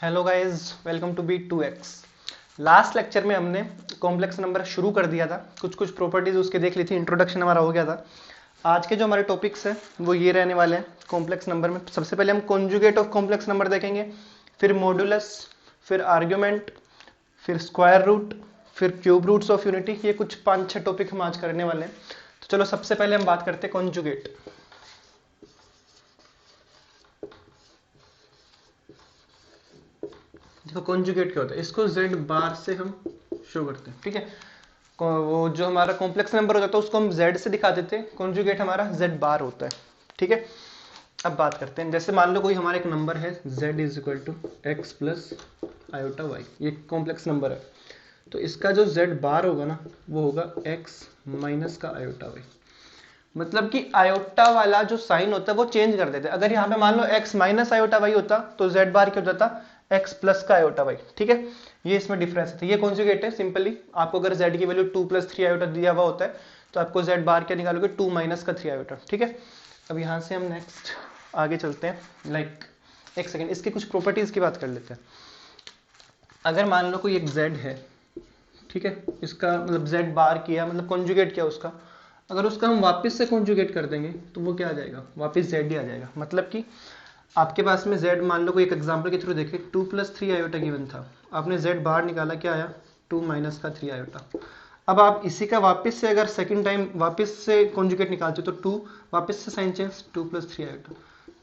Hello guys, welcome to B2X। Last lecture में हमने complex number शुरू कर दिया था, कुछ कुछ प्रॉपर्टीज उसके देख ली थी, इंट्रोडक्शन हमारा हो गया था। आज के जो हमारे टॉपिक्स हैं वो ये रहने वाले हैं कॉम्प्लेक्स नंबर में। सबसे पहले हम कॉन्जुगेट ऑफ कॉम्प्लेक्स नंबर देखेंगे, फिर मॉड्यूलस, फिर आर्ग्यूमेंट, फिर स्क्वायर रूट, फिर क्यूब रूट्स ऑफ यूनिटी। ये कुछ 5-6 टॉपिक हम आज करने वाले हैं। तो चलो सबसे पहले हम बात करते हैं कॉन्जुगेट। देखो कॉन्जुगेट क्या होता है, इसको z बार से हम शो करते हैं, ठीक है। वो जो हमारा कॉम्प्लेक्स नंबर होता है उसको हम z से दिखा देते हैं, कॉन्जुगेट हमारा z बार होता है, ठीक है। अब बात करते हैं, जैसे मान लो कोई हमारा एक नंबर है z is equal to x plus iota y, ये कॉम्प्लेक्स नंबर है। तो इसका जो z बार होगा ना वो होगा x माइनस का आयोटा वाई। मतलब कि आयोटा वाला जो साइन होता है वो चेंज कर देते हैं। अगर यहाँ पे मान लो x माइनस आयोटा वाई होता तो z बार क्या हो जाता, x प्लस का आयोटा वाई, ठीक है। ये इसमें डिफरेंस है। ये कॉन्जुगेट है। सिंपली आपको अगर z की वैल्यू 2 + 3 आयोटा दिया हुआ होता है तो आपको z बार क्या निकालोगे, 2 माइनस का 3 आयोटा, ठीक है। अब यहाँ से हम नेक्स्ट आगे चलते हैं। एक सेकेंड, इसकी कुछ प्रॉपर्टीज की बात कर लेते हैं। अगर मान लो कोई एक z है, ठीक है, इसका मतलब z बार किया, मतलब कॉन्जुगेट किया उसका। अगर उसका हम वापस से कॉन्जुगेट कर देंगे तो वो क्या आ जाएगा, वापस z ही आ जाएगा। मतलब कि आपके पास में z, मान लो कोई एक एग्जांपल के थ्रू देखें, 2 + 3 आयोटा गिवन था, आपने z बार निकाला, क्या आया, 2 माइनस का 3 आयोटा। अब आप इसी का वापस से अगर सेकंड टाइम वापस से कॉन्जुगेट निकालते हो तो 2 वापस से साइन चेंज, 2 + 3 आयोटा।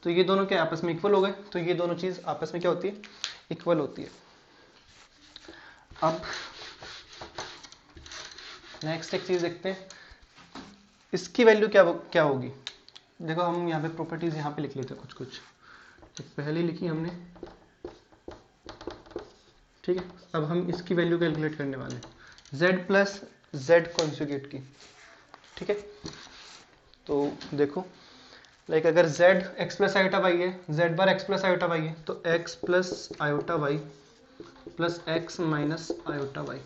तो ये दोनों क्या आपस में इक्वल हो गए। तो ये दोनों चीज आपस में क्या होती है, इक्वल होती है। अब नेक्स्ट एक चीज देखते हैं, इसकी वैल्यू क्या होगी। देखो हम यहाँ पे प्रॉपर्टीज यहाँ पे लिख लेते हैं कुछ पहले लिखी हमने, ठीक है। अब हम इसकी वैल्यू कैलकुलेट करने वाले हैं, z प्लस z कॉन्जुगेट की, ठीक है। तो देखो अगर z x plus iota y है, z bar x plus iota y है, तो x plus iota y plus x minus iota y.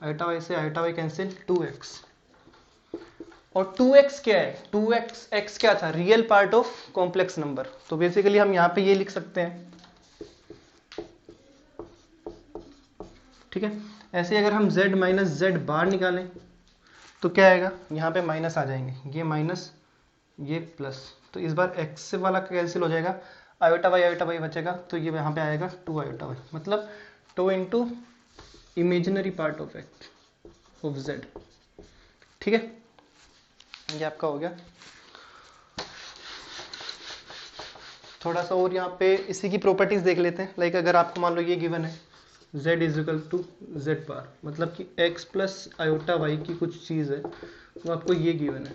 Iota y से आयोटा वाई कैंसिल, 2x। और 2x क्या है, 2x x क्या था, real part of complex number. तो बेसिकली हम यहाँ पे ये लिख सकते हैं, ठीक है। ऐसे अगर हम z माइनस z बार निकालें तो क्या आएगा, यहाँ पे माइनस आ जाएंगे, ये माइनस ये प्लस। तो इस बार x से वाला कैंसिल हो जाएगा, आयोटा वाई बचेगा, तो ये यहाँ पे आएगा 2 आयोटा वाई, मतलब 2 into imaginary part of act of z, ठीक है। ये आपका हो गया। थोड़ा सा और यहाँ पे इसी की प्रॉपर्टीज देख लेते हैं। अगर आपको मान लो ये गिवन है z is equal to z bar, मतलब कि x प्लस आयोटा वाई की कुछ चीज़ है, वो आपको ये गिवन है।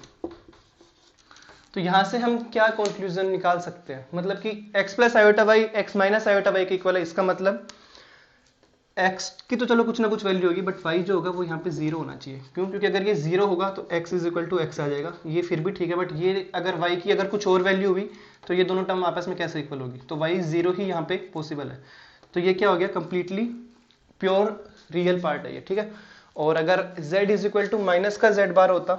तो यहाँ से हम क्या कंक्लूजन निकाल सकते हैं, मतलब कि x plus iota y x minus iota y के इक्वल है। इसका मतलब x की तो चलो कुछ ना कुछ वैल्यू होगी, बट y जो होगा वो यहाँ पे 0 होना चाहिए। क्यों, क्योंकि अगर ये 0 होगा तो x is equal to x आ जाएगा, ये फिर भी ठीक है। बट ये अगर y की अगर कुछ और वैल्यू हुई तो ये दोनों टर्म आपस में कैसे इक्वल होगी, तो y 0 ही यहाँ पे पॉसिबल है। तो ये क्या हो गया, कंप्लीटली प्योर रियल पार्ट है ये, ठीक है। और अगर z is equal to minus का z बार होता,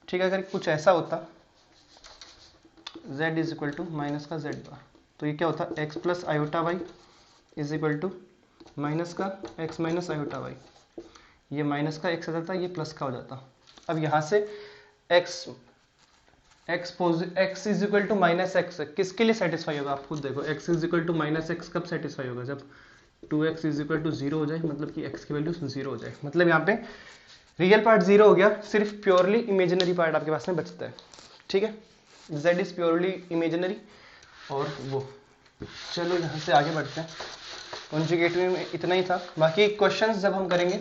ठीक है, अगर कुछ ऐसा होता z is equal to minus का z बार, तो ये क्या होता, x plus iota y is equal to minus का x माइनस आयोटा वाई। ये माइनस का x आ जाता, ये प्लस का हो जाता। अब यहाँ से x is equal to minus x किसके लिए सेटिस्फाई होगा, आप खुद देखो। x is equal to minus x कब सेटिस्फाई होगा, जब 2x इज इक्वल टू 0 हो जाए, मतलब कि x की वैल्यू 0 हो जाए। मतलब यहाँ पे रियल पार्ट 0 हो गया, सिर्फ प्योरली इमेजिनरी पार्ट आपके पास में बचता है, ठीक है। z is purely imaginary. और वो चलो यहाँ से आगे बढ़ते हैं। कॉन्जुगेट में इतना ही था, बाकी क्वेश्चंस जब हम करेंगे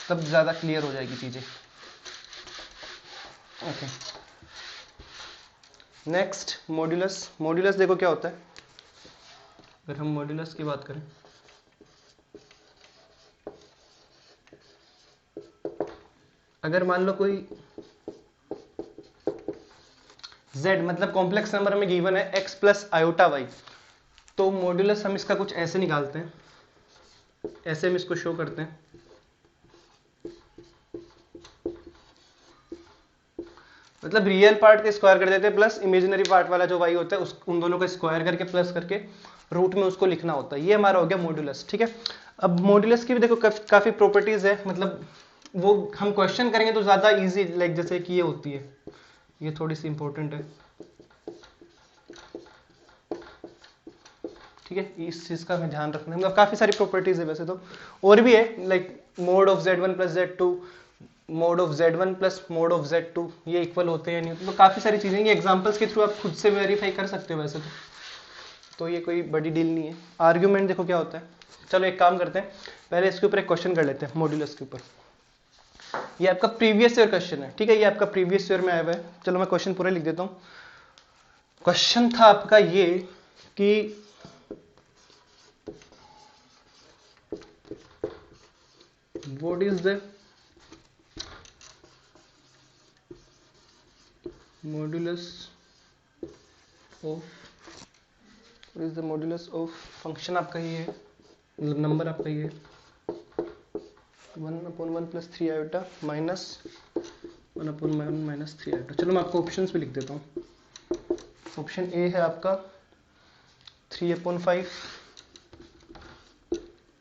तब ज़्यादा क्लियर हो जाएगी चीज़ें। Okay, next modulus. मॉड्यूलस देखो क्या होता है। अगर हम मॉड्यूलस की बात करें, अगर मान लो कोई z मतलब कॉम्प्लेक्स नंबर में गिवन है x प्लस आयोटा वाई, तो मॉड्यूलस हम इसका कुछ ऐसे निकालते हैं, ऐसे हम इसको शो करते हैं। मतलब रियल पार्ट का स्क्वायर कर देते हैं प्लस इमेजिनरी पार्ट वाला जो y होता है उस उन दोनों का स्क्वायर करके प्लस करके रूट में उसको लिखना होता है। ये हमारा हो गया मॉड्यूलस। ठीक है, अब मॉड्यूलस की भी देखो काफी प्रॉपर्टीज है, मतलब वो हम क्वेश्चन करेंगे तो ज्यादा इजी, लाइक जैसे कि ये होती है, ये थोड़ी सी इंपॉर्टेंट है। ठीक है, इस चीज का हमें ध्यान रखना है, मतलब काफी सारी प्रॉपर्टीज है वैसे तो, और भी है like mode of z1 plus z2, mode of z1 plus mode of z2, ये इक्वल होते हैं नहीं होते, तो काफी सारी चीजें, ये एग्जांपल्स के थ्रू आप खुद से वेरीफाई कर सकते हो वैसे तो ये कोई बड़ी डील नहीं है। आर्ग्यूमेंट देखो क्या होता है, चलो एक काम करते हैं, पहले इसके ऊपर एक क्वेश्चन कर लेते हैं मॉड्यूलस के ऊपर। ये आपका प्रीवियस ईयर क्वेश्चन है। ठीक है, ये आपका प्रीवियस ईयर में आया हुआ है। चलो मैं क्वेश्चन पूरा लिख देता हूँ। क्वेश्चन था आपका ये कि what is the modulus of function आपका ये है, मतलब नंबर आपका ये 1/1 plus 3 iota minus 1/1 minus 3 iota. चलो मैं आपको ऑप्शंस भी लिख देता हूँ। ऑप्शन ए है आपका 3/5,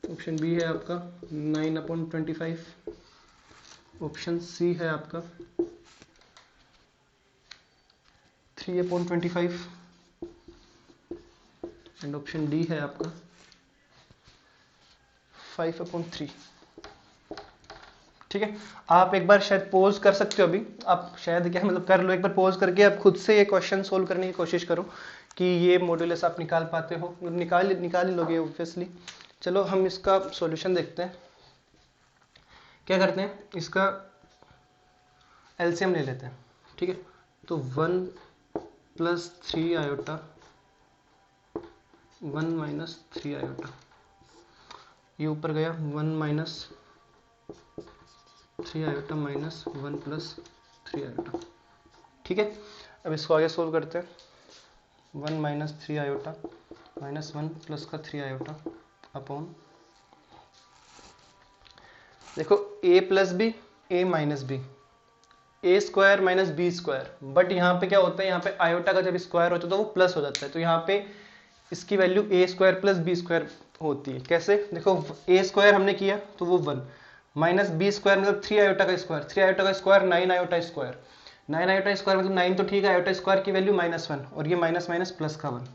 ऑप्शन बी है आपका 9/25, ऑप्शन सी है आपका 3/25 एंड ऑप्शन डी है आपका 5/3। ठीक है, आप एक बार शायद पॉज कर सकते हो, अभी आप शायद क्या मतलब कर लो, एक बार पॉज करके आप खुद से ये क्वेश्चन सोल्व करने की कोशिश करो कि ये मॉड्यूलस आप निकाल पाते हो, निकाल ही लोगे ऑब्वियसली। चलो हम इसका सॉल्यूशन देखते हैं। क्या करते हैं, इसका एलसीएम ले लेते हैं। ठीक है, तो 1 प्लस 3 आयोटा 1 माइनस 3 आयोटा, ये ऊपर गया 1 minus 3 iota minus 1 plus 3 iota. ठीक है, अब इसको आगे सोल्व करते हैं। 1 माइनस 3 आयोटा माइनस 1 प्लस का 3 आयोटा अपॉन, देखो a plus b a minus b, a square minus b square, but यहाँ पे क्या होता है, यहाँ पे आयोटा का जब स्क्वायर होता है तो वो प्लस हो जाता है, तो यहाँ पे इसकी वैल्यू ए स्क्वायर प्लस बी स्क्वायर होती है। कैसे, देखो ए स्क्वायर हमने किया तो वो 1 माइनस बी स्क्वायर मतलब 3 आयोटा का स्क्वायर, 3 आयोटा का square 9 iota square, 9 iota square मतलब 9 तो ठीक है, आयोटा स्क्वायर की वैल्यू -1 और ये माइनस माइनस प्लस का 1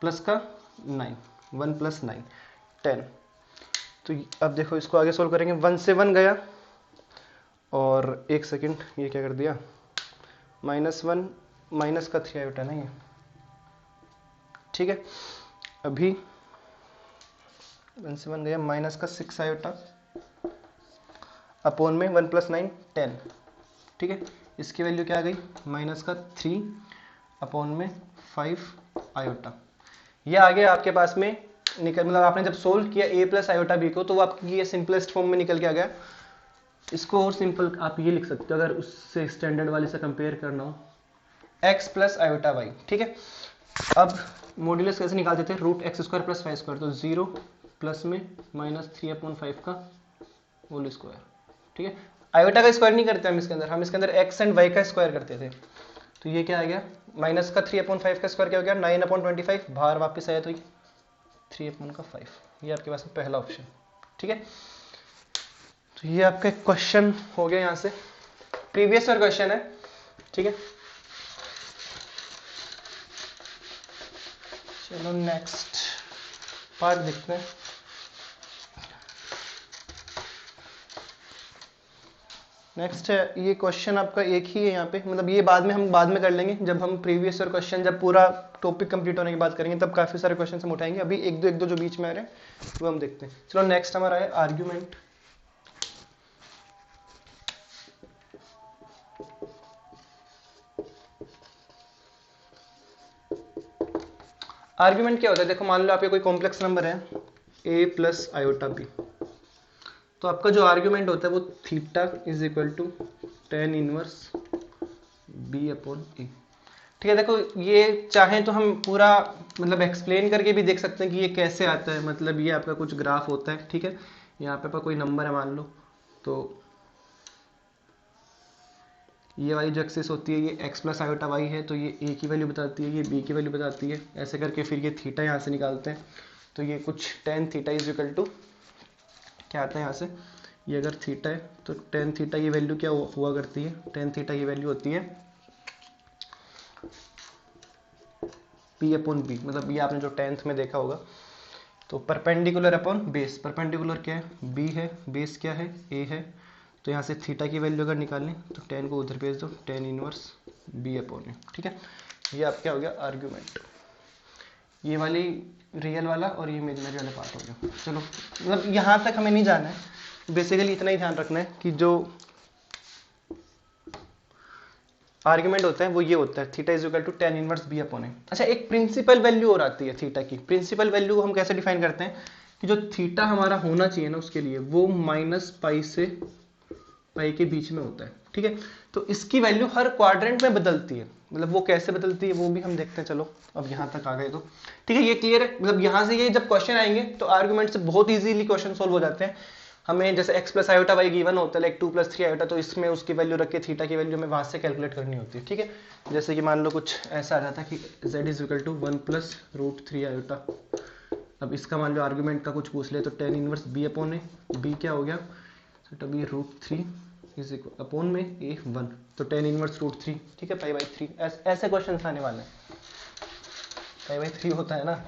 प्लस का 9, 1 प्लस 9 10। तो अब देखो इसको आगे सोल्व करेंगे, 1 से 1 गया और एक सेकंड ये क्या कर दिया, -1 माइनस का 3 आयोटा नहीं है। ठीक है, अभी 1 से 1 गया, माइनस का 6 आयोटा अपॉन में 1 प्लस 9 10। ठीक है, इसकी वैल्यू क्या आ गई, माइनस का 3 अपॉन में 5 आयोटा। ये आ गया आपके पास में निकल, मतलब आपने जब सोल्व किया a प्लस आयोटा b को तो वो आपकी ये सिंपलेस्ट फॉर्म में निकल के आ गया। इसको और सिंपल आप ये लिख सकते हो अगर उससे स्टैंडर्ड वाले से कंपेयर करना हो, x प्लस आयोटा y। ठीक है, अब मॉड्यूलस कैसे निकालते थे, root x square plus y square, तो 0 प्लस में माइनस 3/5 का होल स्क्वायर। ठीक है, आयोटा का स्क्वायर नहीं करते हम इसके अंदर x एंड y का स्क्वायर करते थे, तो ये क्या आ गया, माइनस का 3/5 का स्क्वायर क्या हो गया 9/25, बाहर वापस आया तो 3/5। ये आपके पास में पहला ऑप्शन। ठीक है, तो ये आपका क्वेश्चन हो गया, यहाँ से प्रीवियस ईयर क्वेश्चन है। ठीक है, चलो नेक्स्ट पार्ट देखते हैं। नेक्स्ट है ये क्वेश्चन आपका एक ही है यहाँ पे, मतलब ये हम बाद में कर लेंगे जब हम प्रीवियस ईयर क्वेश्चन, जब पूरा टॉपिक कंप्लीट होने की बात करेंगे तब काफी सारे क्वेश्चन हम उठाएंगे। अभी एक दो जो बीच में आ रहे हैं वो हम देखते हैं। चलो नेक्स्ट हमारा है आर्ग्यूमेंट। आर्ग्यूमेंट क्या होता है, देखो मान लो आपके कोई कॉम्प्लेक्स नंबर है a प्लस आयोटा b, तो आपका जो आर्ग्यूमेंट होता है वो theta is equal to tan inverse b upon a। ठीक है, देखो ये चाहे तो हम पूरा मतलब एक्सप्लेन करके भी देख सकते हैं कि ये कैसे आता है। मतलब ये आपका कुछ ग्राफ होता है, ठीक है, यहाँ पे कोई नंबर है मान लो, तो ये वाली जो एक्सिस होती है ये x प्लस आयोटा वाई है, तो ये a की वैल्यू बताती है, ये b की वैल्यू बताती है। ऐसे करके फिर ये थीटा यहाँ से निकालते हैं, तो ये कुछ tan theta is equal to क्या आता है यहाँ से, ये अगर थीटा है तो tan थीटा की वैल्यू क्या हुआ करती है, tan थीटा की वैल्यू होती है p अपॉन b, मतलब ये आपने जो 10th में देखा होगा। तो परपेंडिकुलर अपॉन बेस, परपेंडिकुलर क्या है b है, बेस क्या है a है, तो यहाँ से थीटा की वैल्यू अगर निकालें तो tan को उधर भेज दो, tan इनवर्स b अपॉन ए, ठीक है। ये आप क्या हो गया आर्ग्यूमेंट, ये वाली रियल वाला और ये इमेजिनरी वाला पार्ट हो गया। चलो मतलब यहाँ तक हमें नहीं जाना है, बेसिकली इतना ही ध्यान रखना है कि जो आर्ग्यूमेंट होता है वो ये होता है theta is equal to tan inverse b upon a. अच्छा एक प्रिंसिपल वैल्यू और आती है थीटा की, प्रिंसिपल वैल्यू को हम कैसे डिफाइन करते हैं कि जो थीटा हमारा होना चाहिए ना उसके लिए वो माइनस पाई से पाई के बीच में होता है, ठीक है। तो इसकी वैल्यू हर क्वाड्रेंट में बदलती है, मतलब वो कैसे बदलती है वो भी हम देखते हैं। चलो अब यहाँ तक आ गए तो ठीक है, ये क्लियर है। मतलब यहाँ से ये जब क्वेश्चन आएंगे तो आर्गुमेंट से बहुत इजीली क्वेश्चन सोल्व हो जाते हैं। हमें जैसे x plus iota y given होता है लाइक 2 प्लस 3 आयोटा, तो इसमें उसकी वैल्यू रख के थीटा की वैल्यू हमें वहां से कैलकुलेट करनी होती है, ठीक है। जैसे कि मान लो कुछ ऐसा आ जाता है कि z is equal to 1 plus root 3 iota. अब इसका मान लो आर्गुमेंट का कुछ पूछ ले तो tan इनवर्स b अपॉन ए, b क्या हो गया तो तभी रूट 3 इज इक्वल अपॉन में a 1, तो tan इनवर्स रूट 3, ठीक है, पाई बाई 3। ऐसे क्वेश्चन आने वाले हैं, पाई बाई 3 होता है ना,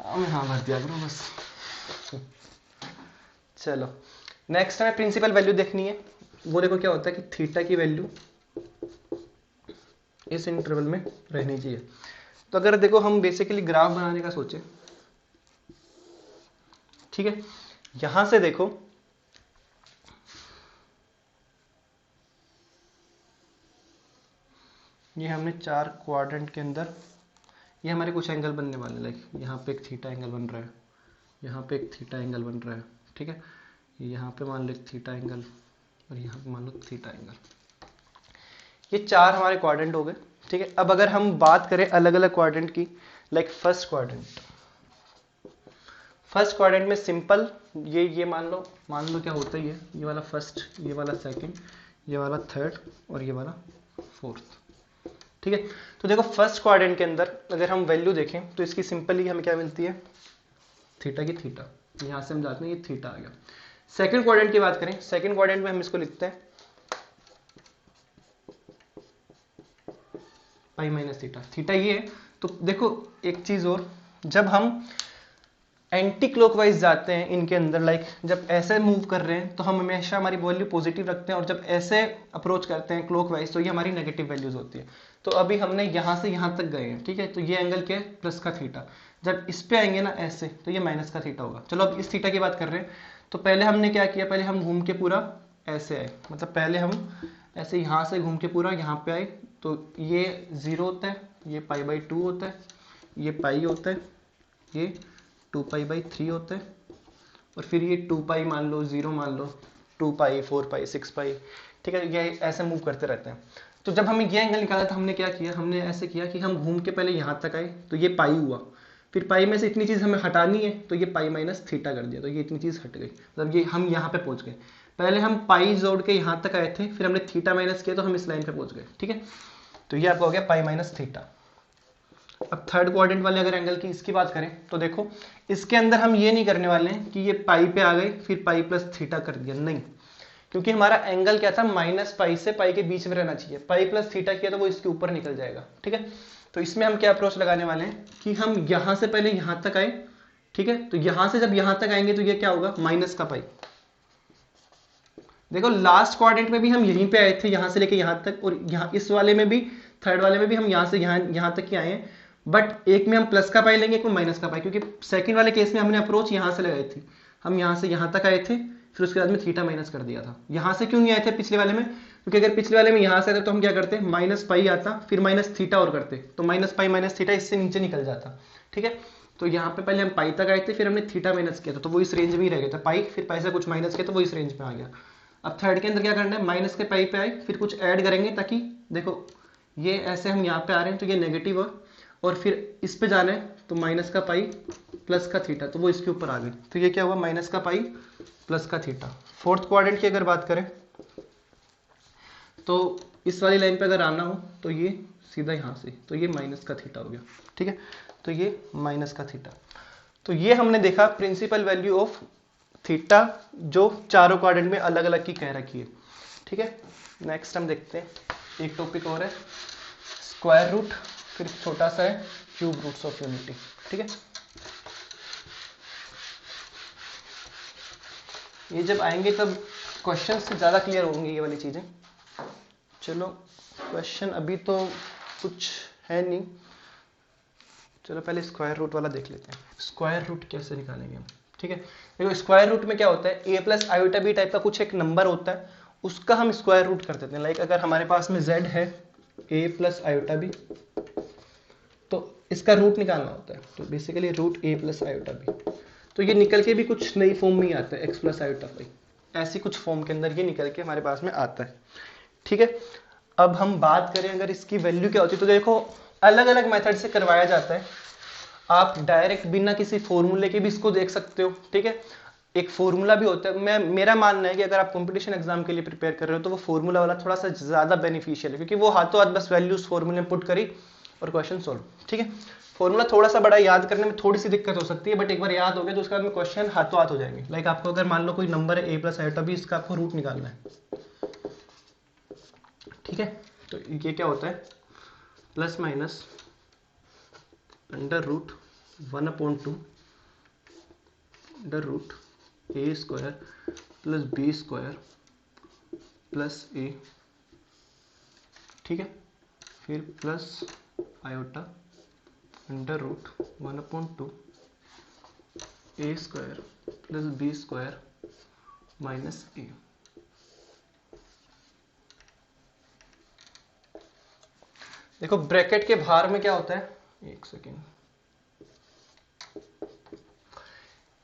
हाँ भर दिया करो बस। चलो नेक्स्ट हमें प्रिंसिपल वैल्यू देखनी है, वो देखो क्या होता है कि थीटा की वैल्यू इस इंटरवल में रहनी चाहिए। तो अगर देखो हम बेसिकली ग्राफ बनाने का सोचे, ठीक है, यहां से देखो ये हमने 4 क्वाड्रेंट के अंदर ये हमारे कुछ एंगल बनने वाले, लाइक यहाँ पे एक थीटा एंगल बन रहा है, यहाँ पे एक थीटा एंगल बन रहा है, ठीक है, यहाँ पे मान लो एक थीटा एंगल और यहाँ पे मान लो थीटा एंगल। ये 4 हमारे क्वाड्रेंट हो गए, ठीक है। अब अगर हम बात करें अलग अलग क्वाड्रेंट की, लाइक फर्स्ट क्वाड्रेंट में सिंपल ये मान लो क्या होता ही है, ये वाला फर्स्ट, ये वाला सेकंड, ये वाला थर्ड और ये वाला फोर्थ, ठीक है। तो देखो फर्स्ट क्वाड्रेंट के अंदर अगर हम वैल्यू देखें तो इसकी सिंपली हमें क्या मिलती है थीटा की थीटा, यहां से हम जाते हैं ये थीटा आ गया। सेकंड क्वाड्रेंट की बात करें, सेकंड क्वाड्रेंट में हम इसको लिखते हैं पाई माइनस थीटा, थीटा ये है। तो देखो एक चीज और, जब हम एंटी क्लॉकवाइज जाते हैं इनके अंदर, लाइक जब ऐसे मूव कर रहे हैं तो हम हमेशा हमारी वैल्यू पॉजिटिव रखते हैं, और जब ऐसे अप्रोच करते हैं क्लॉकवाइज तो ये हमारी नेगेटिव वैल्यूज होती है। तो अभी हमने यहां से यहां तक गए हैं, ठीक है, तो ये एंगल क्या है प्लस का थीटा, जब इस पे आएंगे ना ऐसे तो ये माइनस का थीटा होगा। चलो अब इस थीटा की बात कर रहे हैं, तो पहले हमने क्या किया, पहले हम घूम के पूरा ऐसे आए, मतलब पहले हम ऐसे यहां से घूम के पूरा यहाँ पे आए, तो ये 0 होता है, ये पाई बाई 2 होता है, ये पाई होता है, ये 2 पाई बाई 3 होता है, और फिर ये 2 पाई मान लो, 0 मान लो, 2 पाई 4 पाई 6 पाई, ठीक है, ये ऐसे मूव करते रहते हैं। तो जब हमें ये एंगल निकाला था हमने क्या किया, हमने ऐसे किया कि हम घूम के पहले यहाँ तक आए तो ये पाई हुआ, फिर पाई में से इतनी चीज़ हमें हटानी है तो ये पाई माइनस थीटा कर दिया, तो ये इतनी चीज़ हट गई, मतलब ये हम यहाँ पे पहुँच गए। पहले हम पाई जोड़ के यहाँ तक आए थे, फिर हमने थीटा माइनस किया तो हम इस लाइन पे पहुँच गए, ठीक है। तो ये आपका हो गया पाई माइनस थीटा। अब थर्ड क्वाड्रेंट वाले अगर एंगल की इसकी बात करें तो देखो इसके अंदर हम ये नहीं करने वाले हैं कि ये पाई पे आ गए फिर पाई प्लस थीटा कर दिया, नहीं, क्योंकि हमारा एंगल क्या था माइनस पाई से पाई के बीच में रहना चाहिए। पाई प्लस थीटा किया तो वो इसके ऊपर निकल जाएगा, ठीक है। तो इसमें हम क्या अप्रोच लगाने वाले हैं कि हम यहां से पहले यहां तक आए, ठीक है, तो यहां से जब यहां तक आएंगे तो ये क्या होगा माइनस का पाई। देखो लास्ट क्वाड्रेंट में भी हम यहीं पे आए थे, यहां से लेके यहां तक, और यहाँ इस वाले में भी थर्ड वाले में भी हम यहां से यहां तक ही आए हैं, बट एक में हम प्लस का पाई लेंगे, एक में माइनस का पाई, क्योंकि सेकंड वाले केस में हमने अप्रोच यहां से लगाई थी, हम यहां से यहां तक आए थे, फिर उसके बाद में थीटा माइनस कर दिया था। यहां से क्यों नहीं आए थे पिछले वाले में, क्योंकि अगर पिछले वाले में यहां से आते तो हम क्या करते माइनस पाई आता, फिर माइनस थीटा और करते, तो माइनस पाई माइनस थीटा इससे नीचे निकल जाता, ठीक है। तो यहाँ पे पहले हम पाई तक आए थे, फिर हमने थीटा माइनस किया था, तो वो इस रेंज में ही रह गया था पाई, फिर पाई से कुछ माइनस किया तो वो इस रेंज में आ गया। अब थर्ड के अंदर क्या करना है, माइनस के पाई पे आए, फिर कुछ ऐड करेंगे, ताकि देखो ये ऐसे हम यहाँ पे आ रहे हैं तो ये नेगेटिव है, और फिर इस पे जाना है तो माइनस का पाई प्लस का थीटा, तो वो इसके ऊपर आ गए, तो ये क्या हुआ माइनस का पाई प्लस का थीटा। फोर्थ क्वाड्रेंट की अगर बात करें तो इस वाली लाइन पे अगर आना हो तो ये सीधा यहाँ से, तो ये माइनस का थीटा हो गया, ठीक है। तो ये माइनस का थीटा। तो ये हमने देखा प्रिंसिपल वैल्यू ऑफ थीटा जो चारों क्वाड्रेंट में अलग अलग की कह रखी है, ठीक है। नेक्स्ट हम देखते हैं एक टॉपिक और है स्क्वायर रूट, फिर छोटा सा है क्यूब रूट्स ऑफ यूनिटी, ठीक है। ये जब आएंगे तब क्वेश्चन से ज़्यादा क्लियर होंगी ये वाली चीज़ें। चलो क्वेश्चन अभी तो कुछ है नहीं, चलो पहले स्क्वायर रूट वाला देख लेते हैं। स्क्वायर रूट कैसे निकालेंगे हम, ठीक है। देखो स्क्वायर रूट में क्या होता है, a plus iota b type का कुछ एक नंबर होता है, उसका हम स्क्वायर रूट कर देते हैं। लाइक अगर हमारे पास में z है a प्लस आयोटा बी, तो इसका रूट निकालना होता है, तो basically root a plus iota b. तो ये निकल के भी कुछ नई फॉर्म में ही आता है, x प्लस आयोटा फाई, ऐसी कुछ फॉर्म के अंदर ये निकल के हमारे पास में आता है, ठीक है। अब हम बात करें अगर इसकी वैल्यू क्या होती है, तो देखो अलग अलग मेथड से करवाया जाता है। आप डायरेक्ट बिना किसी फॉर्मूले के भी इसको देख सकते हो, ठीक है। एक फॉर्मूला भी होता है। मेरा मानना है कि अगर आप कंपटीशन एग्जाम के लिए प्रिपेयर कर रहे हो तो वो फॉर्मूला वाला थोड़ा सा ज्यादा बेनिफिशियल है, क्योंकि वो हाथों हाथ बस वैल्यूज फॉर्मूले में पुट करी और क्वेश्चन सोल्व, ठीक है। फॉर्मूला थोड़ा सा बड़ा, याद करने में थोड़ी सी दिक्कत हो सकती है, बट एक बार याद हो गया तो उसके बाद में क्वेश्चन हाथों हाथ हो जाएंगे। लाइक आपको अगर मान लो कोई नंबर है a प्लस आयोटा बी, इसका आपको रूट निकालना है, ठीक है। तो ये क्या होता है, plus minus under root 1/2 under root a square plus b square plus a, ठीक है। फिर plus iota under root 1/2 a square plus b square minus a। देखो ब्रैकेट के बाहर में क्या होता है, एक सेकेंड,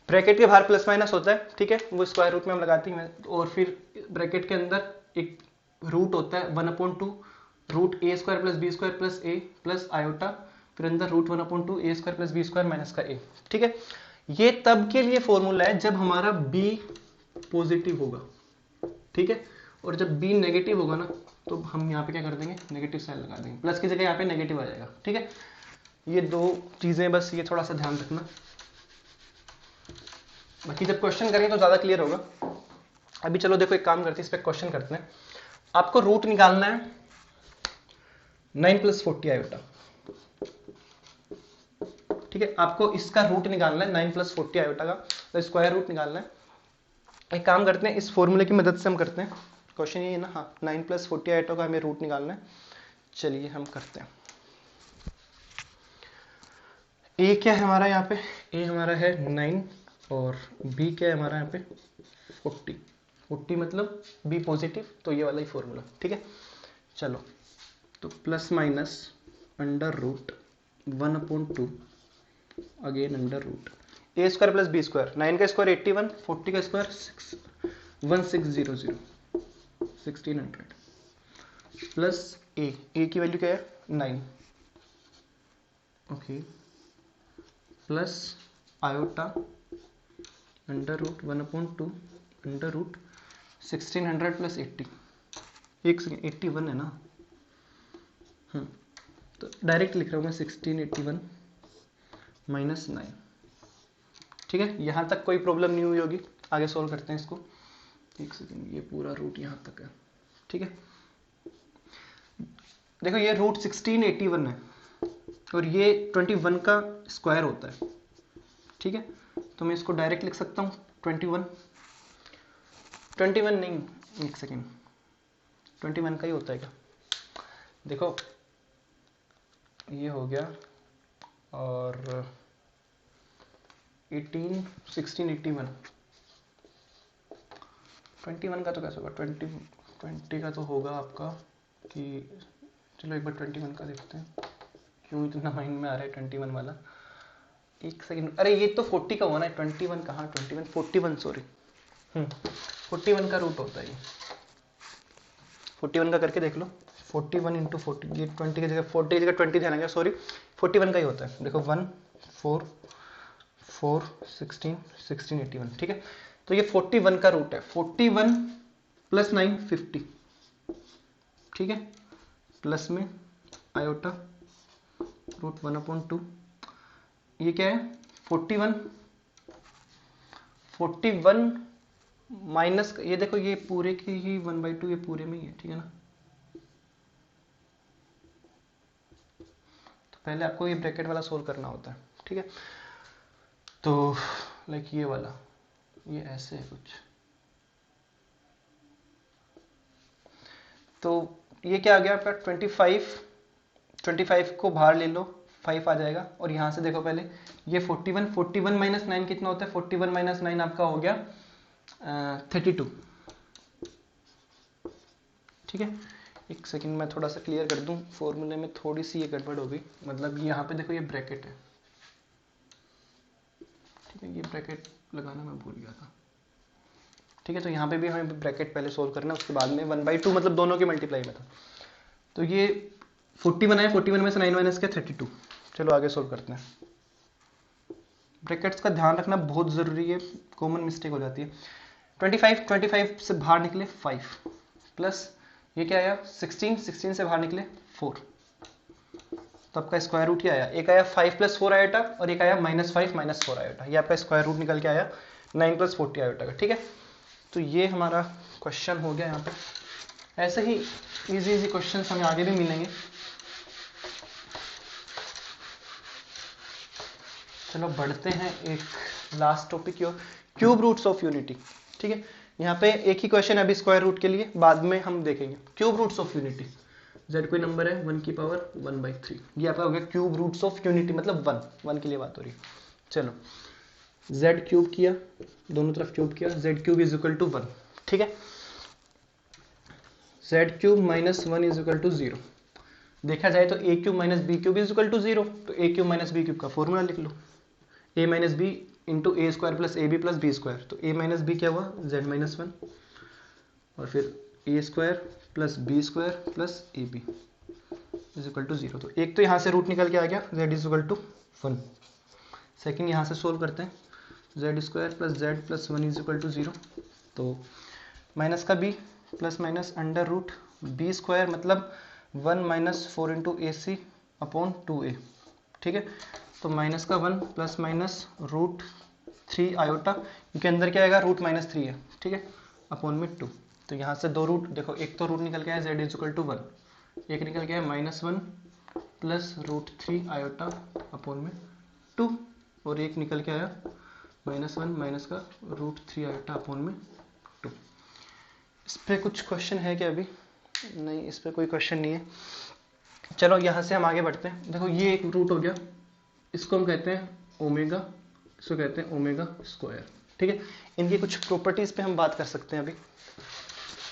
ब्रैकेट के बाहर प्लस माइनस होता है, ठीक है, वो स्क्वायर रूट में हम लगाते हैं। और फिर ब्रैकेट के अंदर एक रूट होता है 1/2 root a square plus b square plus a plus iota, फिर अंदर root 1/2 a square plus b square minus का a, ठीक है। ये तब के लिए फॉर्मूला है जब हमारा b पॉजिटिव होगा, ठीक है। और जब b नेगेटिव होगा ना, तो हम यहाँ पे क्या कर देंगे, नेगेटिव साइन लगा देंगे, प्लस की जगह यहाँ पे नेगेटिव आ जाएगा, ठीक है। ये दो चीजें बस, ये थोड़ा सा ध्यान रखना, बाकी जब क्वेश्चन करेंगे तो ज्यादा क्लियर होगा। अभी चलो देखो एक काम करते हैं, इस पे क्वेश्चन करते हैं। आपको रूट निकालना है 9 + 40 आयोटा, ठीक है। आपको इसका रूट निकालना है 9 + 40 आयोटा का, तो स्क्वायर रूट निकालना है। एक काम करते हैं, इस फॉर्मूले की मदद से हम करते हैं। क्वेश्चन ये है ना, हाँ 9 + 40 आयोटा का हमें रूट निकालना है। चलिए हम करते हैं। ए क्या है हमारा यहाँ पे, ए हमारा है 9 और बी क्या है हमारा यहाँ पे 40 मतलब बी पॉजिटिव, तो ये वाला ही फॉर्मूला, ठीक है। चलो तो plus minus under root 1/2 again under root a square plus b square, 9 का स्क्वायर 81, 40 का स्क्वायर 1600 प्लस a की वैल्यू क्या है 9, okay, plus iota under root 1/2 under root 1600 plus 80, एक सेकेंड 81 है ना, तो डायरेक्ट लिख रहा हूँ मैं 1681 माइनस 9, ठीक है। यहाँ तक कोई प्रॉब्लम नहीं हुई होगी, आगे सॉल्व करते हैं इसको। एक सेकेंड, ये पूरा रूट यहाँ तक है, ठीक है। देखो ये रूट 1681 है और ये 21 का स्क्वायर होता है, ठीक है। तो मैं इसको डायरेक्ट लिख सकता हूँ 21 नहीं, एक सेकेंड 21 का ही होता है क्या, देखो ये हो गया और 1681 21 का तो कैसे होगा, 20 का तो होगा आपका कि, चलो एक बार 21 का देखते हैं, क्यों इतना माइंड में आ रहा है 21 वाला, एक सेकंड, अरे ये तो 40 का हुआ ना, 21 कहाँ, 21 41 सॉरी, 41 का रूट होता है ये, 41 का करके देख लो, 41 × 40, ये 20 की जगह 40 की जगह 20 ध्यान आ गया, सॉरी 41 का ही होता है। देखो 1 4 4 16 1681, ठीक है। तो ये 41 का रूट है, 41 + 9 50, ठीक है, प्लस में आयोटा रूट 1/2, ये क्या है 41 माइनस, ये देखो ये पूरे की ही 1/2 ये पूरे में ही है, ठीक है ना। तो पहले आपको ये ब्रैकेट वाला सोल्व करना होता है, ठीक है। तो लाइक ये वाला, ये ऐसे है कुछ, तो ये क्या आ गया आपका 25 को बाहर ले लो, 5 आ जाएगा। और यहाँ से देखो पहले ये 41 माइनस 9 कितना होता है, 41 माइनस 9 आपका हो गया 32, ठीक है। एक सेकंड मैं थोड़ा सा क्लियर कर दूं, फॉर्मूले में थोड़ी सी ये गड़बड़ हो गई, मतलब यहाँ पे देखो ये ब्रैकेट है, ठीक है, ये ब्रैकेट लगाना मैं भूल गया था, ठीक है। तो यहाँ पे भी हमें ब्रैकेट पहले सोल्व करना है, उसके बाद में 1/2 मतलब दोनों के मल्टीप्लाई में था। तो ये 41 है, 41 में से 9 माइनस क्या 32। चलो आगे सोल्व करते हैं। ब्रैकेट्स का ध्यान रखना बहुत जरूरी है, कॉमन मिस्टेक हो जाती है। 25 से बाहर निकले 5 प्लस ये क्या आया 16 से बाहर निकले 4, तो आपका स्क्वायर रूट ही आया, एक आया 5 + 4 आयोटा और एक आया -5 - 4 आयोटा, ये आपका स्क्वायर रूट निकल के आया 9 + 40 आयोटा का, ठीक है। तो ये हमारा क्वेश्चन हो गया यहाँ पे। ऐसे ही इजी क्वेश्चंस हमें आगे भी मिलेंगे। चलो बढ़ते हैं एक लास्ट टॉपिक की ओर, क्यूब रूट्स ऑफ यूनिटी, ठीक है। यहाँ पे एक ही क्वेश्चन है अभी स्क्वायर रूट के लिए, बाद में हम देखेंगे cube roots of unity. z कोई नंबर है 1 की पावर 1/3, ये आपका हो गया क्यूब रूट्स ऑफ यूनिटी, मतलब 1 के लिए बात हो रही है। चलो z क्यूब किया, दोनों तरफ क्यूब किया, z क्यूब = 1, ठीक है। z cube - 1 = 0। देखा जाए तो a क्यूब - b क्यूब = 0, तो a क्यूब - b क्यूब का फॉर्मूला लिख लो, a - b into a² + ab + b², तो a - b क्या हुआ z - 1, और फिर a² + b² + ab = 0। तो एक तो यहाँ से रूट निकल के आ गया z = 1। सेकेंड यहाँ से सोल्व करते हैं, z² + z + 1 = 0, तो माइनस का b plus minus under root b² मतलब 1 - 4 × ac/2a, ठीक है। तो माइनस का 1 प्लस माइनस √3 आयोटा, क्योंकि अंदर क्या आएगा √-3 है, ठीक है, अपॉन में 2। तो यहाँ से दो रूट देखो, एक तो रूट निकल के आया z = 1, एक निकल के आया -1 प्लस √3 आयोटा अपॉन में 2, और एक निकल के आया -1 माइनस का √3 आयोटा अपॉन में 2। इस पर कुछ क्वेश्चन है क्या अभी? नहीं, इस पर कोई क्वेश्चन नहीं है। चलो यहाँ से हम आगे बढ़ते हैं। देखो ये एक रूट हो गया, इसको हम कहते हैं ओमेगा, इसको कहते हैं ओमेगा², ठीक है। इनकी कुछ प्रॉपर्टीज पे हम बात कर सकते हैं अभी।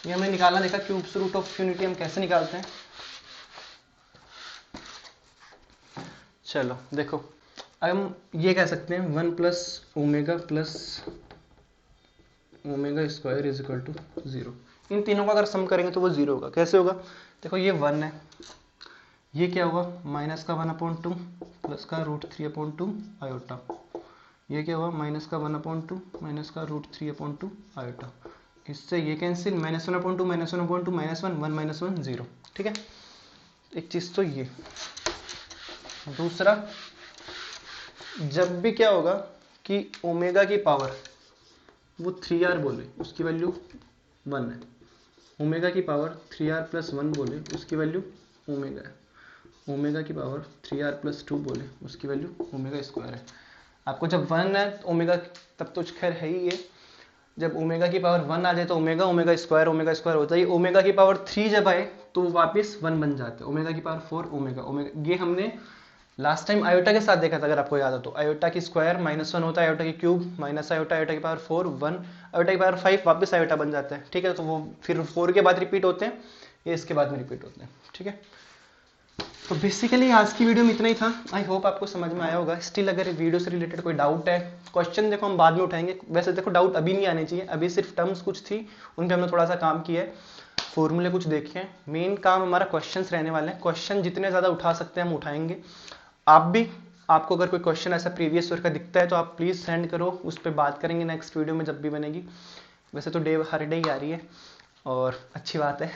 ये हमें निकालना देखा क्यूब्स रूट ऑफ यूनिटी हम कैसे निकालते हैं। चलो देखो, अब हम ये कह सकते हैं 1 + ओमेगा + ओमेगा² = 0। इन तीनों का अगर सम करेंगे तो वो 0 होगा। कैसे होगा? देखो ये 1 है, ये क्या हुआ माइनस का 1/2 प्लस का √3/2 आयोटा, ये क्या हुआ माइनस का 1/2 माइनस का √3/2 आयोटा। इससे ये कैंसिल, -1/2 -1/2 -1 1 - 1 0, ठीक है। एक चीज तो ये। दूसरा, जब भी क्या होगा कि ओमेगा की पावर वो 3r बोले उसकी वैल्यू 1 है, ओमेगा की पावर 3r + 1 बोले उसकी वैल्यू ओमेगा है, ओमेगा की पावर 3r + 2 बोले उसकी वैल्यू ओमेगा² है। आपको जब 1 है तो ओमेगा, तब तो खैर है ही ये, जब ओमेगा की पावर 1 आ जाए तो ओमेगा ओमेगा² होता है। ओमेगा की पावर 3 जब आए तो वापस 1 बन जाते हैं, ओमेगा की पावर 4 ओमेगा। ये हमने लास्ट टाइम आयोटा के साथ देखा था, अगर आपको याद हो तो। आयोटा की स्क्वायर -1 होता है, आयोटा की क्यूब माइनस आयोटा, आयोटा की पावर 4 1, आयोटा की पावर 5 वापस आयोटा बन जाता है, ठीक है। तो वो फिर 4 के बाद रिपीट होते हैं, ये इसके बाद में रिपीट होते हैं, ठीक है। तो बेसिकली आज की वीडियो में इतना ही था। आई होप आपको समझ में आया होगा। स्टिल अगर वीडियो से रिलेटेड कोई डाउट है, क्वेश्चन देखो हम बाद में उठाएंगे। वैसे देखो डाउट अभी नहीं आने चाहिए, अभी सिर्फ टर्म्स कुछ थी उन पर हमने थोड़ा सा काम किया है, फॉर्मूले कुछ देखे हैं। मेन काम हमारा क्वेश्चंस रहने वाले हैं, क्वेश्चन जितने ज़्यादा उठा सकते हैं हम उठाएंगे। आप भी, आपको अगर कोई क्वेश्चन ऐसा प्रीवियस ईयर का दिखता है तो आप प्लीज़ सेंड करो, उस पर बात करेंगे नेक्स्ट वीडियो में जब भी बनेगी। वैसे तो हर डे ही आ रही है, और अच्छी बात है।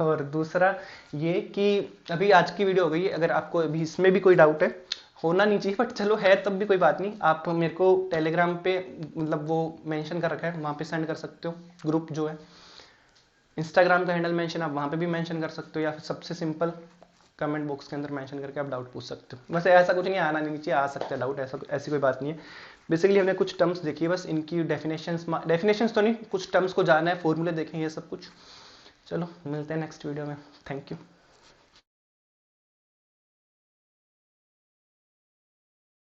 और दूसरा ये कि अभी आज की वीडियो हो गई है, अगर आपको अभी इसमें भी कोई डाउट है, होना नहीं चाहिए बट चलो है तब भी कोई बात नहीं, आप मेरे को टेलीग्राम पे मतलब वो मेंशन कर रखा है, वहाँ पे सेंड कर सकते हो, ग्रुप जो है। इंस्टाग्राम का हैंडल मेंशन आप वहाँ पे भी मेंशन कर सकते हो, या फिर सबसे सिंपल कमेंट बॉक्स के अंदर मेंशन करके आप डाउट पूछ सकते हो। वैसे ऐसा कुछ नहीं है, आना नहीं चाहिए, आ सकता है डाउट, ऐसा ऐसी कोई बात नहीं है। बेसिकली हमने कुछ टर्म्स देखी है, बस इनकी डेफिनेशंस तो नहीं, कुछ टर्म्स को जाना है, फॉर्मूले देखें, ये सब कुछ। चलो मिलते हैं नेक्स्ट वीडियो में, थैंक यू।